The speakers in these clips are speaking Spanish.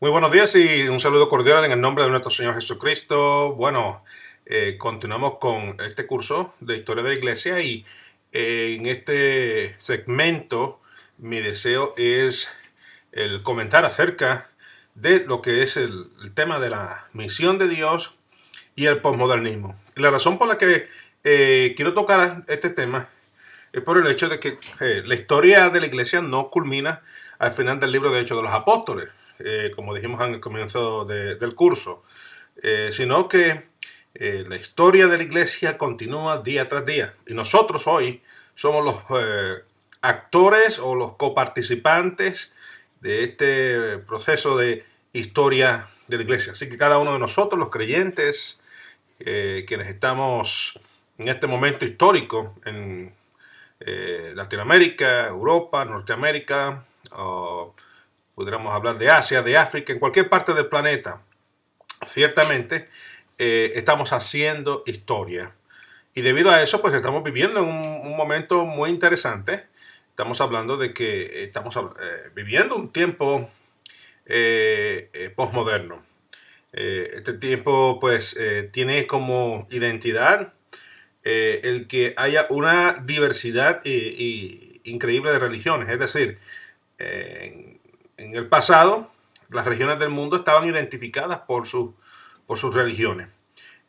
Muy buenos días y un saludo cordial en el nombre de nuestro Señor Jesucristo. Bueno, continuamos con este curso de historia de la iglesia y en este segmento mi deseo es el comentar acerca de lo que es el tema de la misión de Dios y el posmodernismo. Y la razón por la que quiero tocar este tema es por el hecho de que la historia de la iglesia no culmina al final del libro de Hechos de los Apóstoles, como dijimos en el comienzo del curso, sino que la historia de la iglesia continúa día tras día. Y nosotros hoy somos los actores o los coparticipantes de este proceso de historia de la iglesia. Así que cada uno de nosotros, los creyentes, quienes estamos en este momento histórico en Latinoamérica, Europa, Norteamérica, o pudiéramos hablar de Asia, de África, en cualquier parte del planeta, ciertamente estamos haciendo historia. Y debido a eso, pues estamos viviendo en un momento muy interesante. Estamos hablando de que estamos viviendo un tiempo postmoderno. Este tiempo, pues, tiene como identidad el que haya una diversidad increíble de religiones. Es decir, en el pasado las regiones del mundo estaban identificadas por sus religiones.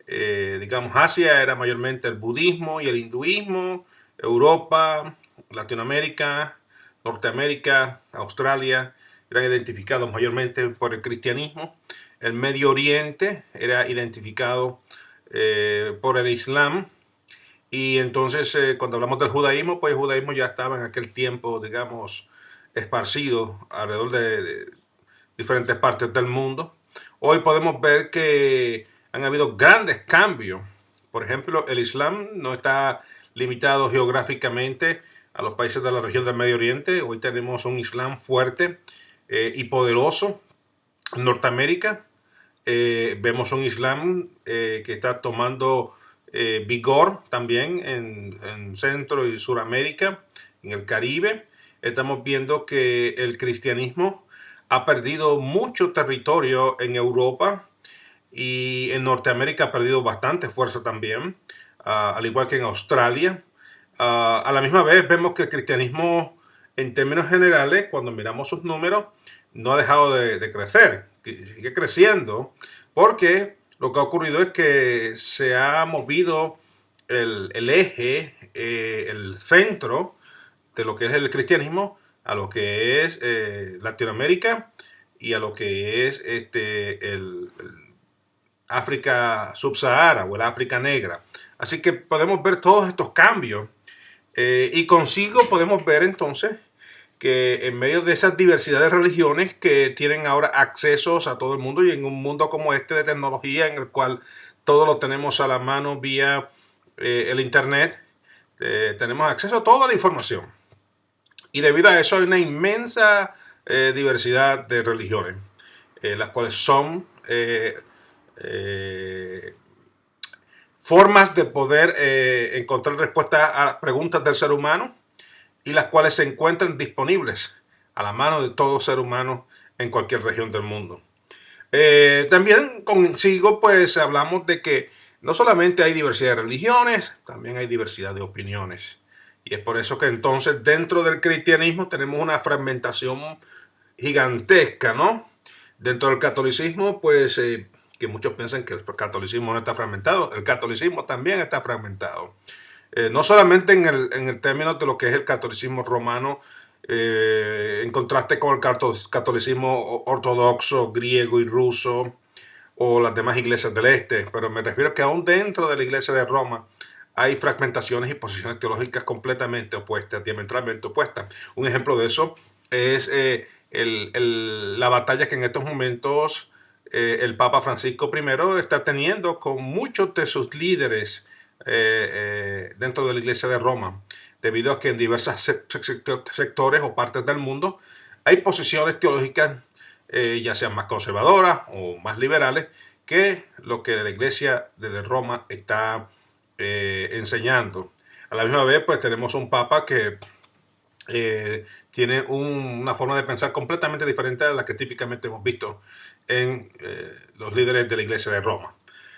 Digamos, Asia era mayormente el budismo y el hinduismo, Europa, Latinoamérica, Norteamérica, Australia eran identificados mayormente por el cristianismo. El Medio Oriente era identificado por el Islam. Y entonces, cuando hablamos del judaísmo, pues el judaísmo ya estaba en aquel tiempo, digamos, esparcido alrededor de diferentes partes del mundo. Hoy podemos ver que han habido grandes cambios. Por ejemplo, el Islam no está limitado geográficamente a los países de la región del Medio Oriente. Hoy tenemos un Islam fuerte y poderoso en Norteamérica. Vemos un Islam que está tomando vigor también en Centro y Suramérica, en el Caribe. Estamos viendo que el cristianismo ha perdido mucho territorio en Europa y en Norteamérica ha perdido bastante fuerza también, al igual que en Australia. A la misma vez vemos que el cristianismo, en términos generales, cuando miramos sus números, no ha dejado de crecer, sigue creciendo, porque lo que ha ocurrido es que se ha movido el eje, el centro de lo que es el cristianismo a lo que es Latinoamérica y a lo que es el África subsahara o el África negra. Así que podemos ver todos estos cambios y consigo podemos ver entonces que en medio de esas diversidad de religiones que tienen ahora accesos a todo el mundo y en un mundo como este de tecnología en el cual todo lo tenemos a la mano vía el internet, tenemos acceso a toda la información. Y debido a eso hay una inmensa diversidad de religiones, las cuales son eh, formas de poder encontrar respuestas a las preguntas del ser humano y las cuales se encuentran disponibles a la mano de todo ser humano en cualquier región del mundo. También consigo pues hablamos de que no solamente hay diversidad de religiones, también hay diversidad de opiniones. Y es por eso que entonces dentro del cristianismo tenemos una fragmentación gigantesca, ¿no? Dentro del catolicismo, pues, que muchos piensan que el catolicismo no está fragmentado, el catolicismo también está fragmentado. No solamente en el término de lo que es el catolicismo romano, en contraste con el catolicismo ortodoxo, griego y ruso, o las demás iglesias del este, pero me refiero que aún dentro de la iglesia de Roma hay fragmentaciones y posiciones teológicas completamente opuestas, diametralmente opuestas. Un ejemplo de eso es la batalla que en estos momentos el Papa Francisco I está teniendo con muchos de sus líderes dentro de la iglesia de Roma, debido a que en diversos sectores o partes del mundo hay posiciones teológicas ya sean más conservadoras o más liberales, que lo que la iglesia desde Roma está enseñando. A la misma vez, pues tenemos un papa que tiene una forma de pensar completamente diferente a la que típicamente hemos visto en los líderes de la Iglesia de Roma.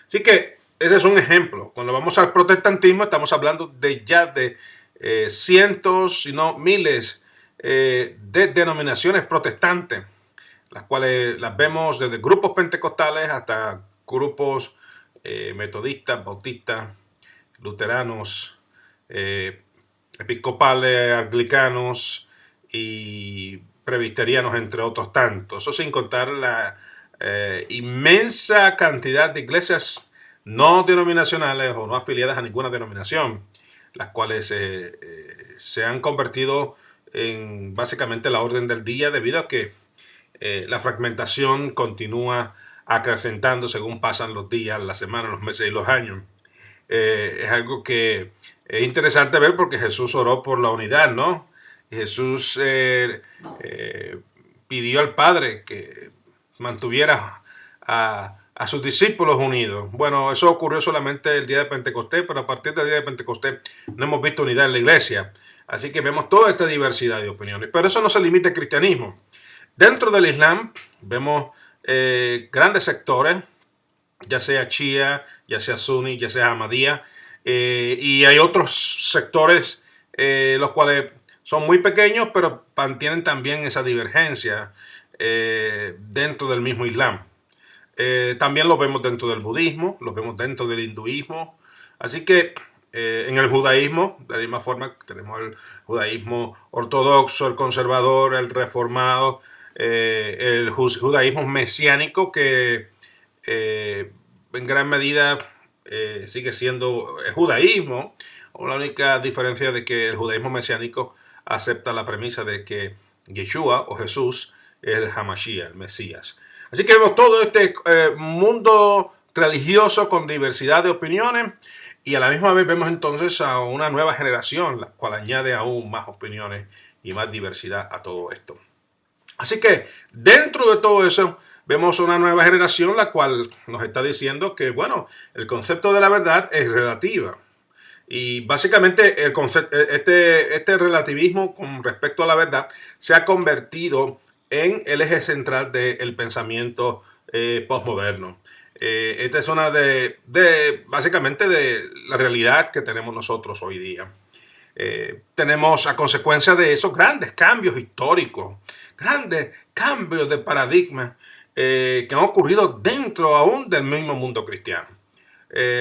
Así que ese es un ejemplo. Cuando vamos al protestantismo estamos hablando de cientos, si no miles, de denominaciones protestantes, las cuales las vemos desde grupos pentecostales hasta grupos metodistas, bautistas, luteranos, eh, episcopales, anglicanos y presbiterianos, entre otros tantos. Eso sin contar la inmensa cantidad de iglesias no denominacionales o no afiliadas a ninguna denominación, las cuales se han convertido en básicamente la orden del día debido a que la fragmentación continúa acrecentando según pasan los días, las semanas, los meses y los años. Es algo que es interesante ver porque Jesús oró por la unidad, ¿no? Jesús pidió al Padre que mantuviera a sus discípulos unidos. Bueno, eso ocurrió solamente el día de Pentecostés, pero a partir del día de Pentecostés no hemos visto unidad en la iglesia. Así que vemos toda esta diversidad de opiniones. Pero eso no se limita al cristianismo. Dentro del Islam vemos grandes sectores, ya sea Shia, ya sea Sunni, ya sea Ahmadiyya, y hay otros sectores los cuales son muy pequeños, pero mantienen también esa divergencia dentro del mismo Islam. También lo vemos dentro del budismo, lo vemos dentro del hinduismo, así que en el judaísmo, de la misma forma que tenemos el judaísmo ortodoxo, el conservador, el reformado, el judaísmo mesiánico que en gran medida sigue siendo el judaísmo, con la única diferencia de que el judaísmo mesiánico acepta la premisa de que Yeshua o Jesús es el Hamashiach, el Mesías. Así que vemos todo este mundo religioso con diversidad de opiniones y a la misma vez vemos entonces a una nueva generación, la cual añade aún más opiniones y más diversidad a todo esto. Así que dentro de todo eso vemos una nueva generación la cual nos está diciendo que, bueno, el concepto de la verdad es relativa. Y básicamente el concepto, este relativismo con respecto a la verdad se ha convertido en el eje central del pensamiento postmoderno. Esta es una básicamente de la realidad que tenemos nosotros hoy día. Tenemos a consecuencia de eso grandes cambios históricos, grandes cambios de paradigma que han ocurrido dentro aún del mismo mundo cristiano.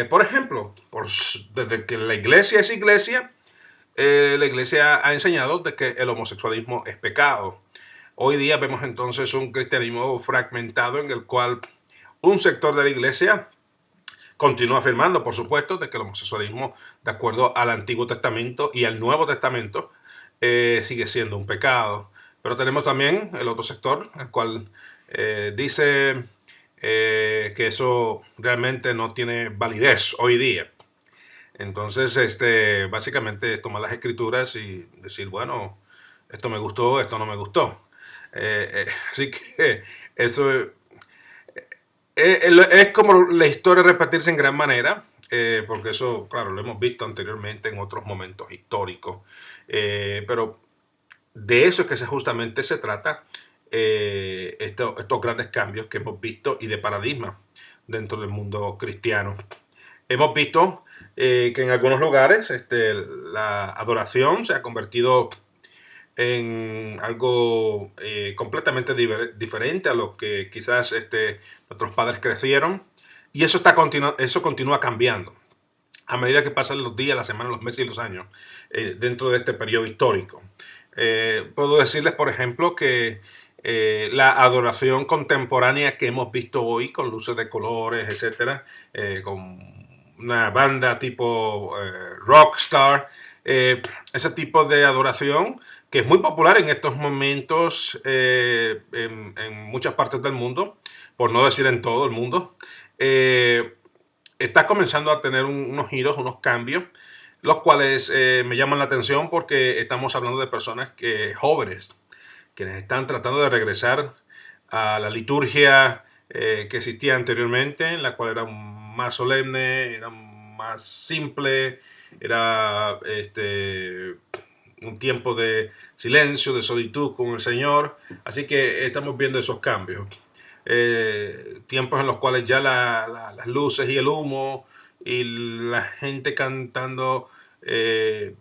Por ejemplo, desde que la iglesia es iglesia, la iglesia ha enseñado de que el homosexualismo es pecado. Hoy día vemos entonces un cristianismo fragmentado en el cual un sector de la iglesia continúa afirmando, por supuesto, de que el homosexualismo, de acuerdo al Antiguo Testamento y al Nuevo Testamento, sigue siendo un pecado. Pero tenemos también el otro sector, el cual dice que eso realmente no tiene validez hoy día. Entonces, básicamente es tomar las escrituras y decir, bueno, esto me gustó, esto no me gustó. Así que eso es como la historia repetirse en gran manera, porque eso, claro, lo hemos visto anteriormente en otros momentos históricos. Pero de eso es que justamente se trata estos grandes cambios que hemos visto y de paradigma dentro del mundo cristiano. Hemos visto que en algunos lugares la adoración se ha convertido en algo completamente diferente a lo que quizás nuestros padres crecieron. Y eso continúa cambiando a medida que pasan los días, las semanas, los meses y los años dentro de este periodo histórico. Puedo decirles, por ejemplo, que la adoración contemporánea que hemos visto hoy con luces de colores, etcétera, con una banda tipo rockstar, ese tipo de adoración que es muy popular en estos momentos en muchas partes del mundo, por no decir en todo el mundo, está comenzando a tener unos giros, unos cambios, los cuales me llaman la atención porque estamos hablando de personas jóvenes, quienes están tratando de regresar a la liturgia que existía anteriormente, en la cual era más solemne, era más simple, era un tiempo de silencio, de solitud con el Señor. Así que estamos viendo esos cambios. Tiempos en los cuales ya las luces y el humo y la gente cantando eh,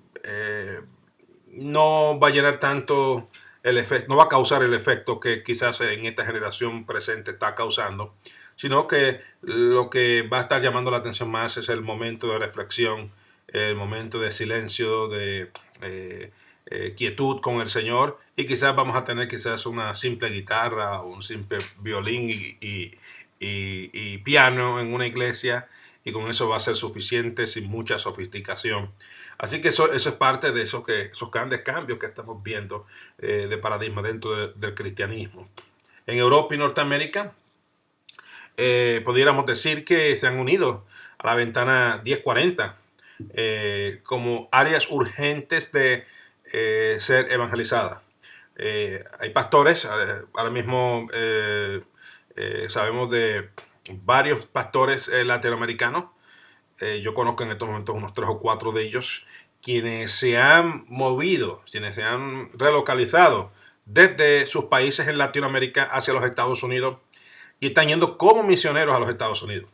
no va a llenar tanto el efecto, no va a causar el efecto que quizás en esta generación presente está causando, sino que lo que va a estar llamando la atención más es el momento de reflexión, el momento de silencio, de quietud con el Señor, y quizás vamos a tener quizás una simple guitarra o un simple violín y piano en una iglesia, y con eso va a ser suficiente sin mucha sofisticación. Así que eso es parte de esos grandes cambios que estamos viendo de paradigma dentro del cristianismo. En Europa y Norteamérica, pudiéramos decir que se han unido a la ventana 1040 como áreas urgentes de ser evangelizadas. Hay pastores, ahora mismo sabemos de varios pastores latinoamericanos. Yo conozco en estos momentos unos 3 o 4 de ellos, quienes se han movido, quienes se han relocalizado desde sus países en Latinoamérica hacia los Estados Unidos y están yendo como misioneros a los Estados Unidos.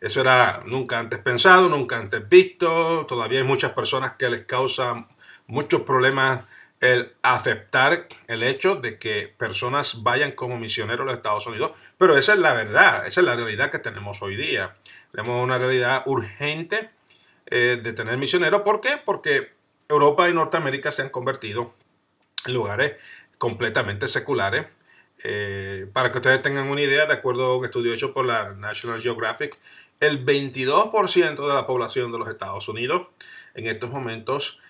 Eso era nunca antes pensado, nunca antes visto. Todavía hay muchas personas que les causa muchos problemas el aceptar el hecho de que personas vayan como misioneros a los Estados Unidos, pero esa es la verdad, esa es la realidad que tenemos hoy día. Tenemos una realidad urgente de tener misioneros. ¿Por qué? Porque Europa y Norteamérica se han convertido en lugares completamente seculares. Para que ustedes tengan una idea, de acuerdo a un estudio hecho por la National Geographic, el 22% de la población de los Estados Unidos en estos momentos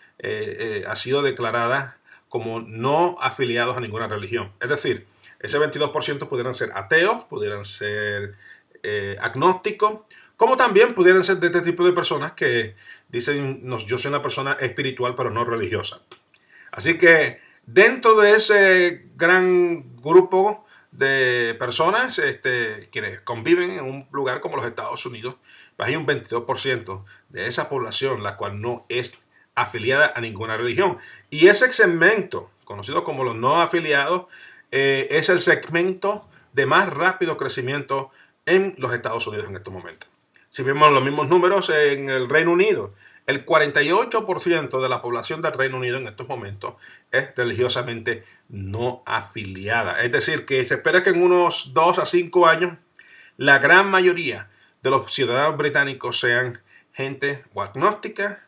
ha sido declarada como no afiliados a ninguna religión. Es decir, ese 22% pudieran ser ateos, pudieran ser agnósticos, como también pudieran ser de este tipo de personas que dicen, no, yo soy una persona espiritual pero no religiosa. Así que dentro de ese gran grupo de personas quienes conviven en un lugar como los Estados Unidos, pues hay un 22% de esa población la cual no es afiliada a ninguna religión. Y ese segmento, conocido como los no afiliados, es el segmento de más rápido crecimiento en los Estados Unidos en estos momentos. Si vemos los mismos números en el Reino Unido, el 48% de la población del Reino Unido en estos momentos es religiosamente no afiliada. Es decir, que se espera que en unos 2 a 5 años la gran mayoría de los ciudadanos británicos sean gente o agnóstica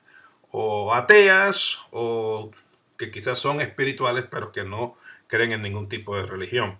o ateas o que quizás son espirituales pero que no creen en ningún tipo de religión.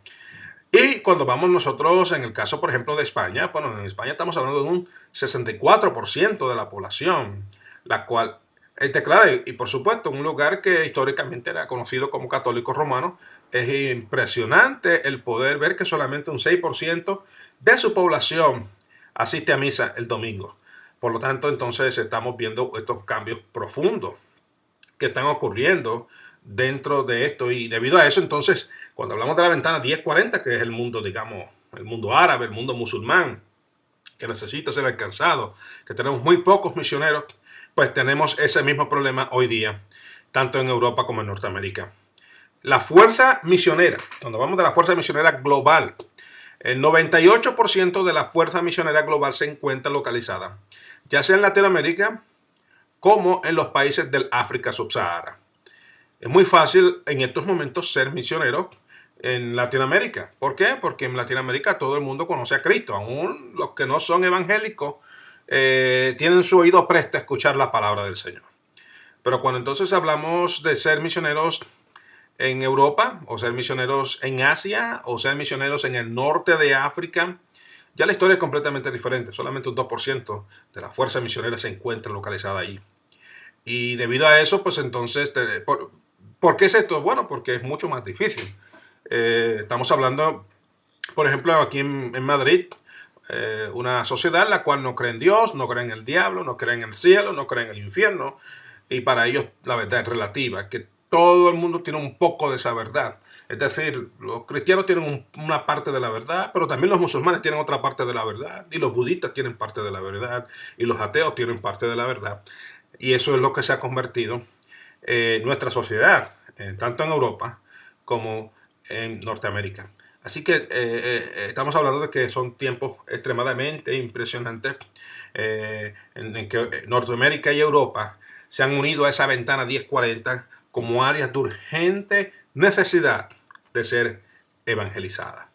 Y cuando vamos nosotros, en el caso, por ejemplo, de España, bueno, en España estamos hablando de un 64% de la población, la cual es declarada, y por supuesto, un lugar que históricamente era conocido como católico romano. Es impresionante el poder ver que solamente un 6% de su población asiste a misa el domingo. Por lo tanto, entonces estamos viendo estos cambios profundos que están ocurriendo dentro de esto, y debido a eso, entonces, cuando hablamos de la ventana 1040, que es el mundo, digamos, el mundo árabe, el mundo musulmán, que necesita ser alcanzado, que tenemos muy pocos misioneros, pues tenemos ese mismo problema hoy día, tanto en Europa como en Norteamérica. La fuerza misionera, cuando hablamos de la fuerza misionera global, el 98% de la fuerza misionera global se encuentra localizada, ya sea en Latinoamérica como en los países del África subsahara. Es muy fácil en estos momentos ser misionero en Latinoamérica. ¿Por qué? Porque en Latinoamérica todo el mundo conoce a Cristo. Aún los que no son evangélicos tienen su oído presto a escuchar la palabra del Señor. Pero cuando entonces hablamos de ser misioneros en Europa, o ser misioneros en Asia, o ser misioneros en el norte de África, ya la historia es completamente diferente. Solamente un 2% de la fuerza misionera se encuentra localizada ahí. Y debido a eso, pues entonces, ¿por qué es esto? Bueno, porque es mucho más difícil. Estamos hablando, por ejemplo, aquí en Madrid, una sociedad la cual no cree en Dios, no cree en el diablo, no cree en el cielo, no cree en el infierno. Y para ellos la verdad es relativa, que todo el mundo tiene un poco de esa verdad. Es decir, los cristianos tienen una parte de la verdad, pero también los musulmanes tienen otra parte de la verdad, y los budistas tienen parte de la verdad, y los ateos tienen parte de la verdad. Y eso es lo que se ha convertido nuestra sociedad, tanto en Europa como en Norteamérica. Así que estamos hablando de que son tiempos extremadamente impresionantes en que Norteamérica y Europa se han unido a esa ventana 1040 como áreas de urgente necesidad de ser evangelizadas.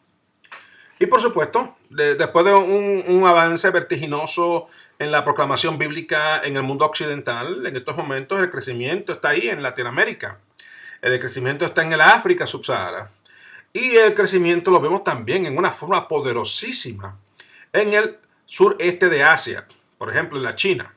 Y por supuesto, después de un avance vertiginoso en la proclamación bíblica en el mundo occidental, en estos momentos el crecimiento está ahí en Latinoamérica. El crecimiento está en el África subsahara. Y el crecimiento lo vemos también en una forma poderosísima en el sureste de Asia, por ejemplo, en la China.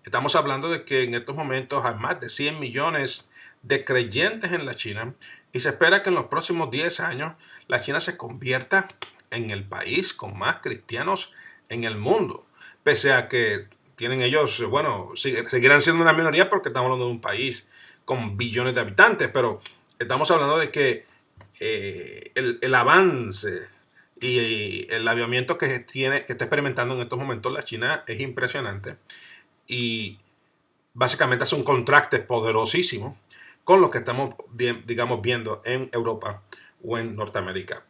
Estamos hablando de que en estos momentos hay más de 100 millones de creyentes en la China y se espera que en los próximos 10 años la China se convierta en el país con más cristianos en el mundo. Pese a que tienen ellos, bueno, seguirán siendo una minoría porque estamos hablando de un país con billones de habitantes, pero estamos hablando de que el avance y el avivamiento que está experimentando en estos momentos la China es impresionante y básicamente hace un contraste poderosísimo con lo que estamos, digamos, viendo en Europa o en Norteamérica.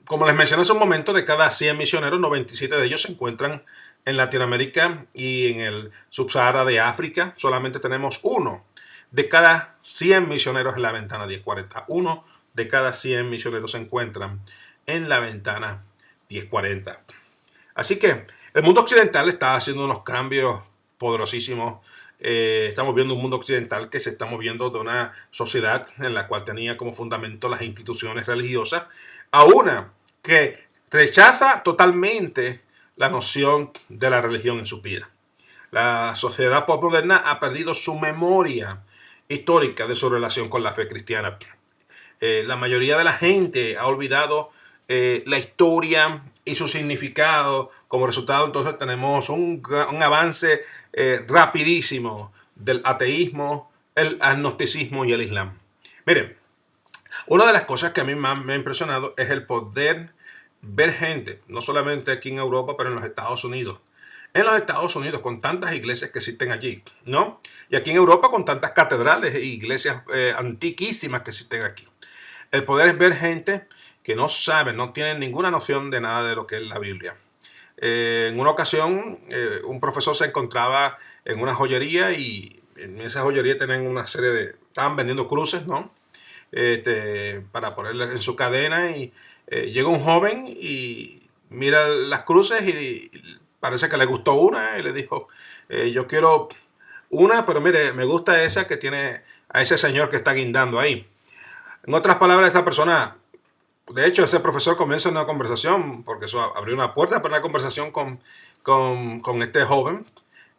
Como les mencioné hace un momento, de cada 100 misioneros, 97 de ellos se encuentran en Latinoamérica y en el subsahara de África. Solamente tenemos uno de cada 100 misioneros en la ventana 1040. Uno de cada 100 misioneros se encuentran en la ventana 1040. Así que el mundo occidental está haciendo unos cambios poderosísimos. Estamos viendo un mundo occidental que se está moviendo de una sociedad en la cual tenía como fundamento las instituciones religiosas a una que rechaza totalmente la noción de la religión en su vida. La sociedad postmoderna ha perdido su memoria histórica de su relación con la fe cristiana. La mayoría de la gente ha olvidado la historia y su significado. Como resultado, entonces tenemos un avance rapidísimo del ateísmo, el agnosticismo y el islam. Miren, una de las cosas que a mí más me ha impresionado es el poder ver gente, no solamente aquí en Europa, pero en los Estados Unidos. En los Estados Unidos, con tantas iglesias que existen allí, ¿no? Y aquí en Europa, con tantas catedrales e iglesias antiquísimas que existen aquí. El poder es ver gente que no sabe, no tienen ninguna noción de nada de lo que es la Biblia. En una ocasión, un profesor se encontraba en una joyería y en esa joyería tenían una serie de... Estaban vendiendo cruces, ¿no? Para ponerlas en su cadena y llega un joven y mira las cruces y parece que le gustó una y le dijo, yo quiero una, pero mire, me gusta esa que tiene a ese señor que está guindando ahí. En otras palabras, esa persona, de hecho, ese profesor comienza una conversación, porque eso abrió una puerta para una conversación con este joven.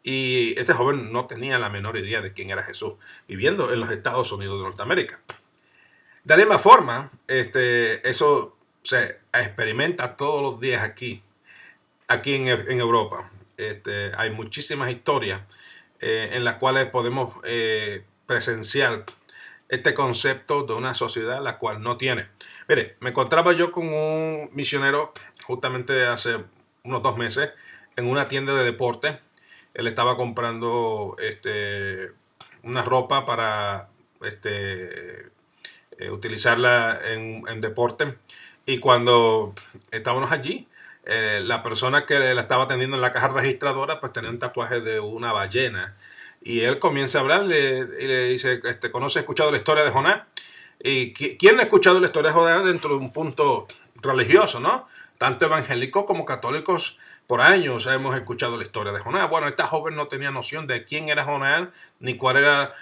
Y este joven no tenía la menor idea de quién era Jesús, viviendo en los Estados Unidos de Norteamérica. De la misma forma, eso se experimenta todos los días aquí en Europa. Hay muchísimas historias en las cuales podemos presenciar este concepto de una sociedad la cual no tiene. Mire, me encontraba yo con un misionero justamente hace unos 2 meses en una tienda de deporte. Él estaba comprando una ropa para utilizarla en deporte. Y cuando estábamos allí, la persona que la estaba atendiendo en la caja registradora pues tenía un tatuaje de una ballena. Y él comienza a hablarle y le dice, ¿conoce, ha escuchado la historia de Jonás? ¿Y quién no ha escuchado la historia de Jonás dentro de un punto religioso, no? Tanto evangélicos como católicos por años hemos escuchado la historia de Jonás. Bueno, esta joven no tenía noción de quién era Jonás ni cuál era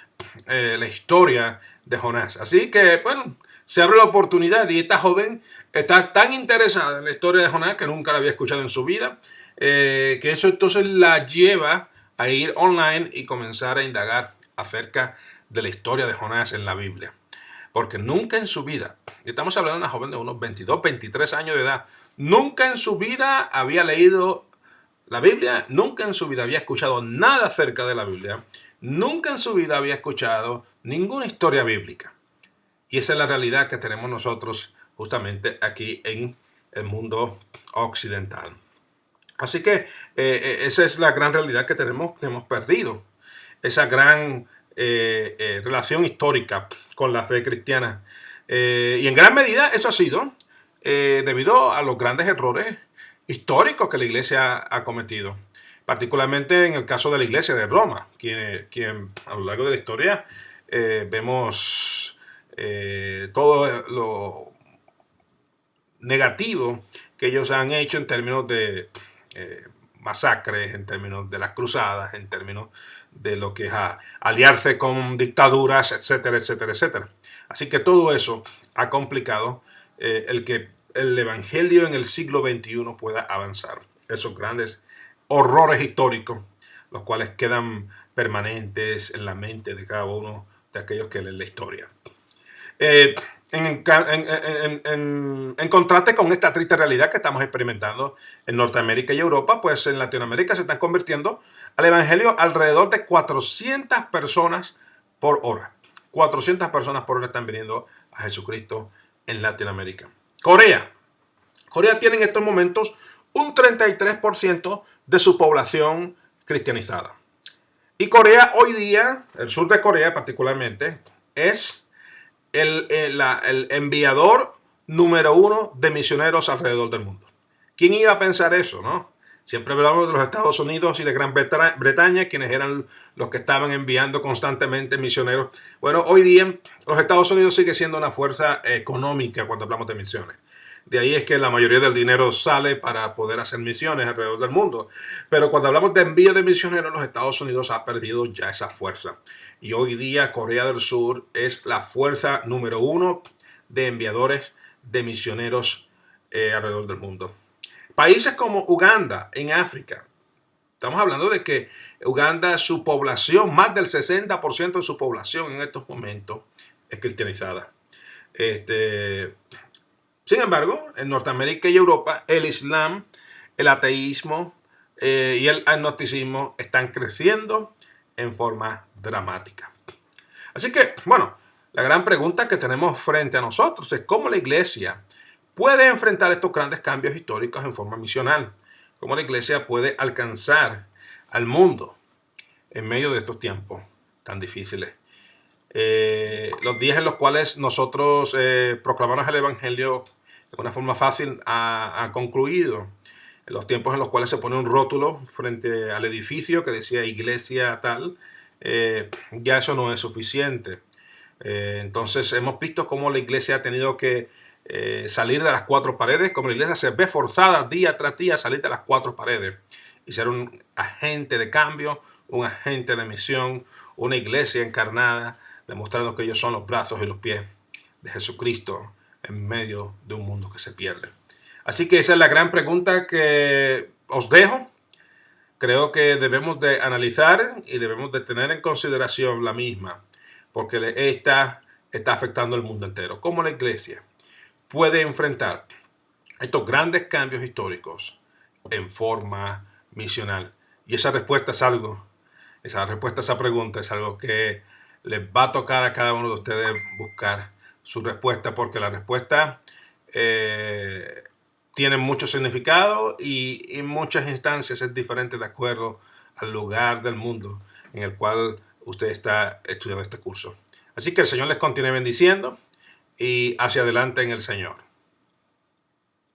la historia de Jonás. Así que, bueno, se abre la oportunidad y esta joven está tan interesada en la historia de Jonás que nunca la había escuchado en su vida, que eso entonces la lleva a ir online y comenzar a indagar acerca de la historia de Jonás en la Biblia. Porque nunca en su vida, y estamos hablando de una joven de unos 22, 23 años de edad, nunca en su vida había leído la Biblia, nunca en su vida había escuchado nada acerca de la Biblia, nunca en su vida había escuchado ninguna historia bíblica. Y esa es la realidad que tenemos nosotros justamente aquí en el mundo occidental. Así que esa es la gran realidad que tenemos, que hemos perdido. Esa gran relación histórica con la fe cristiana. Y en gran medida eso ha sido debido a los grandes errores históricos que la iglesia ha cometido, particularmente en el caso de la iglesia de Roma, quien a lo largo de la historia vemos todo lo negativo que ellos han hecho en términos de masacres, en términos de las cruzadas, en términos de lo que es aliarse con dictaduras, etcétera, etcétera, etcétera. Así que todo eso ha complicado el que el evangelio en el siglo XXI pueda avanzar. Esos grandes horrores históricos, los cuales quedan permanentes en la mente de cada uno de aquellos que leen la historia. En contraste con esta triste realidad que estamos experimentando en Norteamérica y Europa, pues en Latinoamérica se están convirtiendo al evangelio alrededor de 400 personas por hora. 400 personas por hora están viniendo a Jesucristo en Latinoamérica. Corea tiene en estos momentos un 33% de su población cristianizada. Y Corea hoy día, el sur de Corea particularmente, es el enviador número 1 de misioneros alrededor del mundo. ¿Quién iba a pensar eso, no? Siempre hablamos de los Estados Unidos y de Gran Bretaña, quienes eran los que estaban enviando constantemente misioneros. Bueno, hoy día los Estados Unidos sigue siendo una fuerza económica cuando hablamos de misiones. De ahí es que la mayoría del dinero sale para poder hacer misiones alrededor del mundo. Pero cuando hablamos de envío de misioneros, los Estados Unidos ha perdido ya esa fuerza. Y hoy día Corea del Sur es la fuerza número 1 de enviadores de misioneros alrededor del mundo. Países como Uganda, en África. Estamos hablando de que Uganda, su población, más del 60% de su población en estos momentos es cristianizada. Sin embargo, en Norteamérica y Europa, el Islam, el ateísmo y el agnosticismo están creciendo en forma dramática. Así que, bueno, la gran pregunta que tenemos frente a nosotros es cómo la iglesia puede enfrentar estos grandes cambios históricos en forma misional. Cómo la iglesia puede alcanzar al mundo en medio de estos tiempos tan difíciles. Los días en los cuales nosotros proclamamos el evangelio de una forma fácil ha concluido. En los tiempos en los cuales se pone un rótulo frente al edificio que decía iglesia tal, ya eso no es suficiente. Entonces hemos visto cómo la iglesia ha tenido que salir de las 4 paredes, como la iglesia se ve forzada día tras día a salir de las 4 paredes y ser un agente de cambio, un agente de misión, una iglesia encarnada, demostrando que ellos son los brazos y los pies de Jesucristo en medio de un mundo que se pierde. Así que esa es la gran pregunta que os dejo. Creo que debemos de analizar y debemos de tener en consideración la misma, porque esta está afectando al mundo entero. ¿Cómo la iglesia puede enfrentar estos grandes cambios históricos en forma misional? Y esa respuesta a esa pregunta es algo que les va a tocar a cada uno de ustedes buscar su respuesta, porque la respuesta tiene mucho significado y en muchas instancias es diferente de acuerdo al lugar del mundo en el cual usted está estudiando este curso. Así que el Señor les continúe bendiciendo y hacia adelante en el Señor.